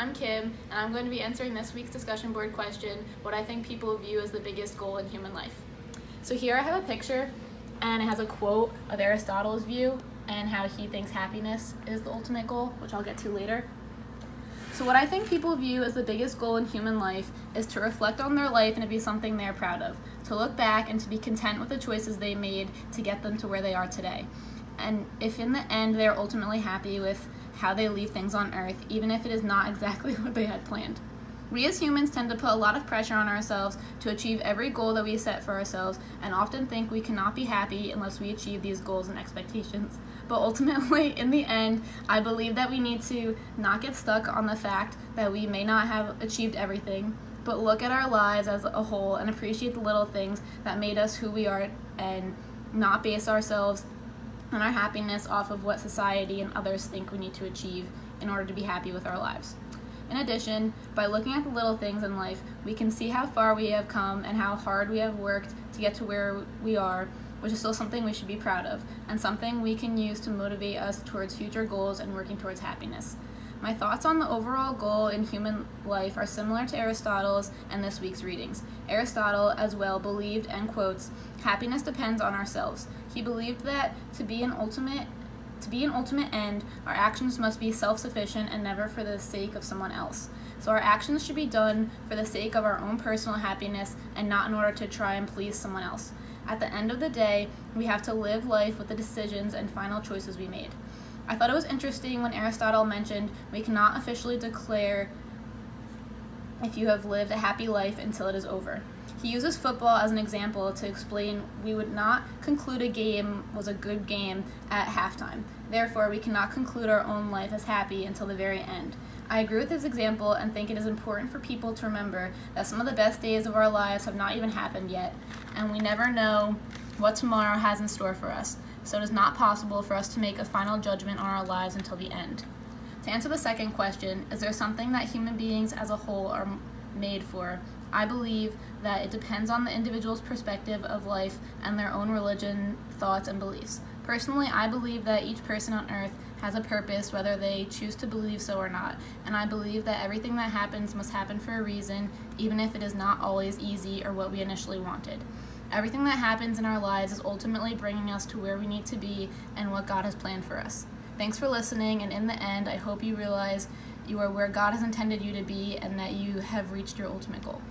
I'm Kim, and I'm going to be answering this week's discussion board question, what I think people view as the biggest goal in human life. So here I have a picture, and it has a quote of Aristotle's view and how he thinks happiness is the ultimate goal, which I'll get to later. So what I think people view as the biggest goal in human life is to reflect on their life and to be something they're proud of, to look back and to be content with the choices they made to get them to where they are today. And if in the end they're ultimately happy with how they leave things on earth, even if it is not exactly what they had planned. We as humans tend to put a lot of pressure on ourselves to achieve every goal that we set for ourselves and often think we cannot be happy unless we achieve these goals and expectations. But ultimately, in the end, I believe that we need to not get stuck on the fact that we may not have achieved everything, but look at our lives as a whole and appreciate the little things that made us who we are and not base ourselves and our happiness off of what society and others think we need to achieve in order to be happy with our lives. In addition, by looking at the little things in life, we can see how far we have come and how hard we have worked to get to where we are, which is still something we should be proud of, and something we can use to motivate us towards future goals and working towards happiness. My thoughts on the overall goal in human life are similar to Aristotle's and this week's readings. Aristotle, as well, believed, and quotes, happiness depends on ourselves. He believed that to be an ultimate end, our actions must be self-sufficient and never for the sake of someone else. So our actions should be done for the sake of our own personal happiness and not in order to try and please someone else. At the end of the day, we have to live life with the decisions and final choices we made. I thought it was interesting when Aristotle mentioned we cannot officially declare if you have lived a happy life until it is over. He uses football as an example to explain we would not conclude a game was a good game at halftime. Therefore, we cannot conclude our own life as happy until the very end. I agree with his example and think it is important for people to remember that some of the best days of our lives have not even happened yet, and we never know what tomorrow has in store for us, so it is not possible for us to make a final judgment on our lives until the end. To answer the second question, is there something that human beings as a whole are made for? I believe that it depends on the individual's perspective of life and their own religion, thoughts, and beliefs. Personally, I believe that each person on earth has a purpose, whether they choose to believe so or not, and I believe that everything that happens must happen for a reason, even if it is not always easy or what we initially wanted. Everything that happens in our lives is ultimately bringing us to where we need to be and what God has planned for us. Thanks for listening, and in the end, I hope you realize you are where God has intended you to be and that you have reached your ultimate goal.